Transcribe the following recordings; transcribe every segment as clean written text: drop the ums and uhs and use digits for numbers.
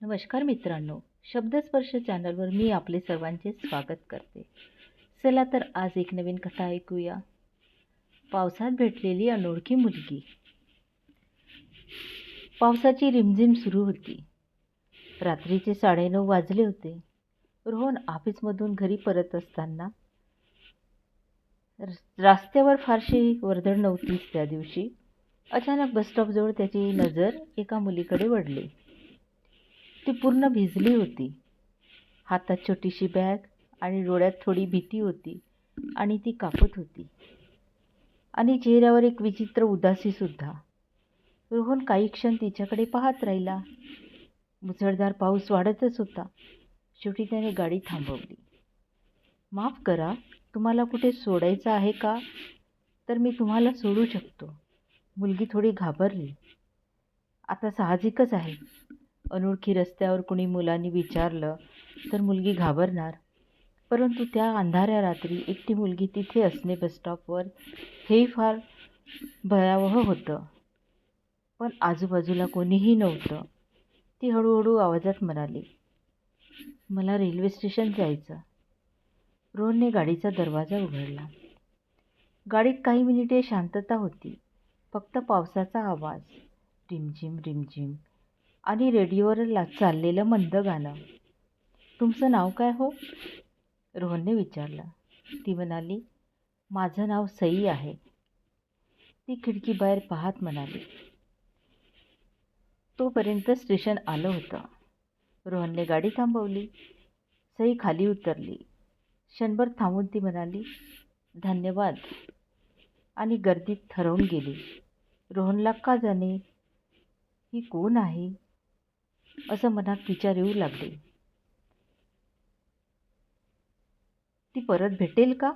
नमस्कार मित्रांनो, शब्दस्पर्श चॅनलवर मी आपले सर्वांचे स्वागत करते. चला तर आज एक नवीन कथा ऐकूया. पावसात भेटलेली अनोळखी मुलगी. पावसाची रिमझिम सुरू होती. रात्रीचे 9:30 वाजले होते. रोहन ऑफिसमधून घरी परत असताना रस्त्यावर फारशी वर्दळ नव्हतीच त्या दिवशी. अचानक बसस्टॉपजवळ त्याची नजर एका मुलीकडे वळली. ती पूर्ण भिजली होती. हातात छोटीशी बॅग आणि डोळ्यात थोडी भीती होती आणि ती कापत होती. आणि चेहऱ्यावर एक विचित्र उदासी सुद्धा. रोहन काही क्षण तिच्याकडे पाहत राहिला. मुसळधार पाऊस वाढतच होता. शेवटी त्याने गाडी थांबवली. माफ करा, तुम्हाला कुठे सोडायचं आहे का? तर मी तुम्हाला सोडू शकतो. मुलगी थोडी घाबरली. आता साहजिकच आहे. अनोळखी रस्त्यावर कुणी मुलांनी विचारलं तर मुलगी घाबरणार. परंतु त्या अंधाऱ्या रात्री एकटी मुलगी तिथे असणे बसस्टॉपवर हेही फार भयावह होतं. पण आजूबाजूला कोणीही नव्हतं. ती हळूहळू आवाजात म्हणाली, मला रेल्वे स्टेशन जायचं. रोहनने गाडीचा दरवाजा उघडला. गाडीत काही मिनिटे शांतता होती. फक्त पावसाचा आवाज, रिमझिम रिमझिम, आणि रेडिओवर चाललेलं मंद गाणं. तुमचं नाव काय हो? रोहनने विचारलं. ती म्हणाली, माझं नाव सई आहे. ती खिडकीबाहेर पाहत म्हणाली. तोपर्यंत स्टेशन आलं होतं. रोहनने गाडी थांबवली. सई खाली उतरली. क्षणभर थांबून ती म्हणाली, धन्यवाद, आणि गर्दीत हरवून गेली. रोहनला का जाणे, ही कोण आहे असं मनात विचार येऊ लागले. ती परत भेटेल का?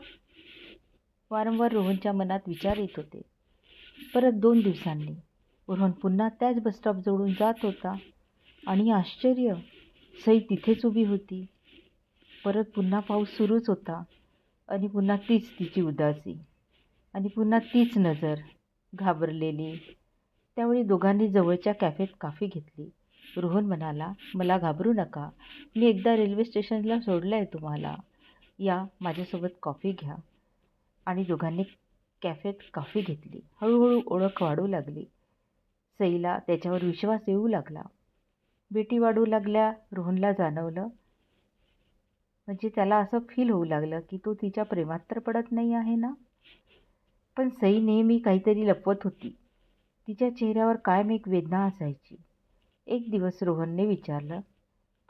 वारंवार रोहनच्या मनात विचार येत होते. परत 2 दिवसांनी रोहन पुन्हा त्याच बसस्टॉपजवळून जात होता. आणि आश्चर्य, सई तिथेच उभी होती. परत पुन्हा पाऊस सुरूच होता. आणि पुन्हा तीच तिची उदासी. आणि पुन्हा तीच नजर, घाबरलेली. त्यावेळी दोघांनी जवळच्या कॅफेत कॉफी घेतली. रोहन म्हणाला, मला घाबरू नका. मी एकदा रेल्वे स्टेशनला सोडलं आहे तुम्हाला. या, माझ्यासोबत कॉफी घ्या. आणि दोघांनी कॅफेत कॉफी घेतली. हळूहळू ओळख वाढू लागली. सईला त्याच्यावर विश्वास येऊ लागला. भेटी वाढू लागल्या. रोहनला जाणवलं, म्हणजे त्याला असं फील होऊ लागलं की तो तिच्या प्रेमात तर पडत नाही आहे ना. पण सई नेहमी काहीतरी लपवत होती. तिच्या चेहऱ्यावर कायम एक वेदना असायची. एक दिवस रोहनने विचारलं,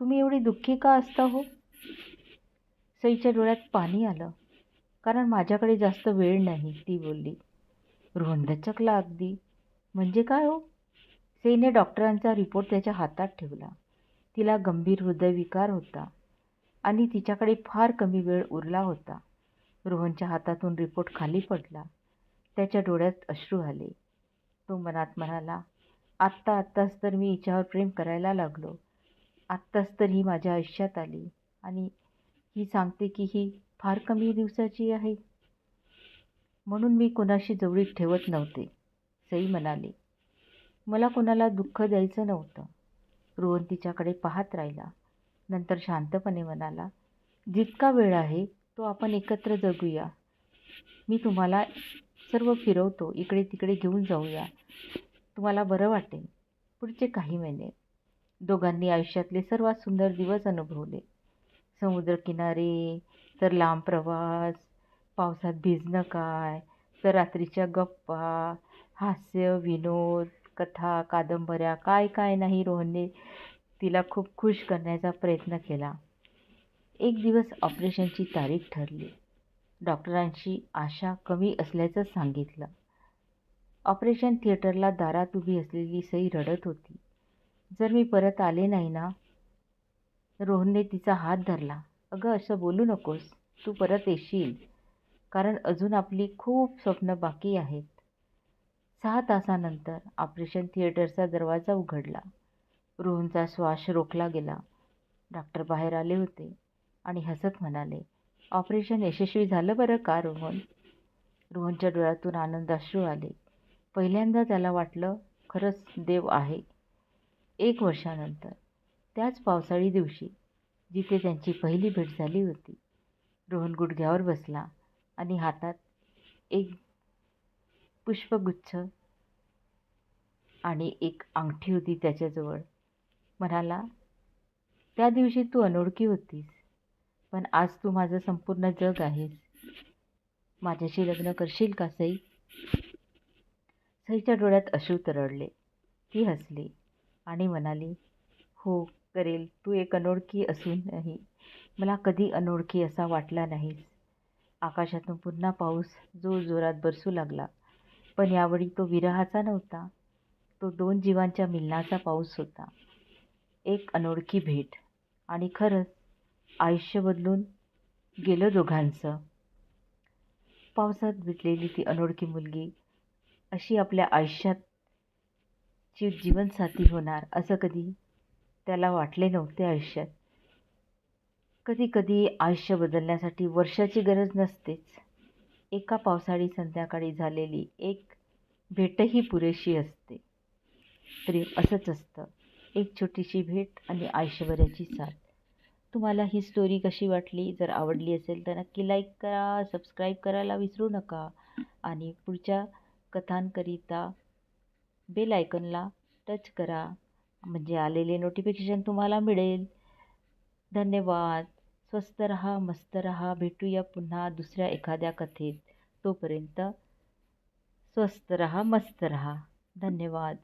तुम्ही एवढी दुःखी का असता हो? सईच्या डोळ्यात पाणी आलं. कारण माझ्याकडे जास्त वेळ नाही, ती बोलली. रोहन दचकला अगदी. म्हणजे काय हो? सईने डॉक्टरांचा रिपोर्ट त्याच्या हातात ठेवला. तिला गंभीर हृदयविकार होता आणि तिच्याकडे फार कमी वेळ उरला होता. रोहनच्या हातातून रिपोर्ट खाली पडला. त्याच्या डोळ्यात अश्रू आले. तो मनात म्हणाला, आत्ताच तर मी हिच्यावर प्रेम करायला लागलो. आत्ताच तर ही माझ्या आयुष्यात आली आणि ही सांगते की ही फार कमी दिवसाची आहे. म्हणून मी कोणाशी जवळीक ठेवत नव्हते. सई म्हणाली, मला कोणाला दुःख द्यायचं नव्हतं. रोहन तिच्याकडे पाहत राहिला. नंतर शांतपणे म्हणाला, जितका वेळ आहे तो आपण एकत्र जगूया. मी तुम्हाला सर्व फिरवतो, इकडे तिकडे घेऊन जाऊया. तुम्हाला बरं वाटेल. पुढचे काही महिने दोघांनी आयुष्यातले सर्वात सुंदर दिवस अनुभवले. समुद्रकिनारे, तर लांब प्रवास, पावसात भिजणं काय, तर रात्रीच्या गप्पा, हास्य, विनोद, कथा, कादंबऱ्या, काय काय नाही. रोहनने तिला खूप खुश करण्याचा प्रयत्न केला. एक दिवस ऑपरेशनची तारीख ठरली. डॉक्टरांची आशा कमी असल्याचं सांगितलं. ऑपरेशन थिएटरला दारात उभी असलेली सई रडत होती. जर मी परत आले नाही ना. रोहनने तिचा हात धरला. अगं, असं बोलू नकोस. तू परत येशील. कारण अजून आपली खूप स्वप्न बाकी आहेत. 6 तासानंतर ऑपरेशन थिएटरचा दरवाजा उघडला. रोहनचा श्वास रोखला गेला. डॉक्टर बाहेर आले होते आणि हसत म्हणाले, ऑपरेशन यशस्वी झालं बरं का रोहन? रोहनच्या डोळ्यातून आनंदाश्रू आले. पहिल्यांदा त्याला वाटलं, खरंच देव आहे. 1 वर्षानंतर त्याच पावसाळी दिवशी जिथे त्यांची पहिली भेट झाली होती, रोहन गुडघ्यावर बसला आणि हातात एक पुष्पगुच्छ आणि एक अंगठी होती त्याच्याजवळ. म्हणाला, त्या दिवशी तू अनोळखी होतीस, पण आज तू माझं संपूर्ण जग आहेस. माझ्याशी लग्न करशील का सई? सईच्या डोळ्यात अश्रू तरळले. ती हसली आणि म्हणाली, हो करेल. तू एक अनोळखी असूनही मला कधी अनोळखी असा वाटला नाहीस. आकाशातून पुन्हा पाऊस जोरजोरात बरसू लागला. पण यावेळी तो विरहाचा नव्हता. तो दोन जीवांच्या मिलनाचा पाऊस होता. एक अनोळखी भेट आणि खरंच आयुष्य बदलून गेलं दोघांचं. पावसात भिजलेली ती अनोळखी मुलगी अशी आपल्या आयुष्याची जीवनसाथी होणार असं कधी त्याला वाटले नव्हते आयुष्यात. कधी कधी आयुष्य बदलण्यासाठी वर्षाची गरज नसतेच. एका पावसाळी संध्याकाळी झालेली एक भेटही पुरेशी असते. प्रेम असंच असतं, एक छोटीशी भेट आणि आयुष्यभराची साथ. तुम्हाला ही स्टोरी कशी वाटली? जर आवडली असेल तर नक्की लाईक करा, सबस्क्राईब करायला विसरू नका आणि पुढच्या कथांकरिता बेल आयकॉनला टच करा, म्हणजे आलेले नोटिफिकेशन तुम्हाला मिळेल. धन्यवाद. स्वस्त रहा, मस्त रहा. भेटूया पुन्हा दुसऱ्या एखाद्या कथेत. तोपर्यंत स्वस्त रहा, मस्त रहा. धन्यवाद.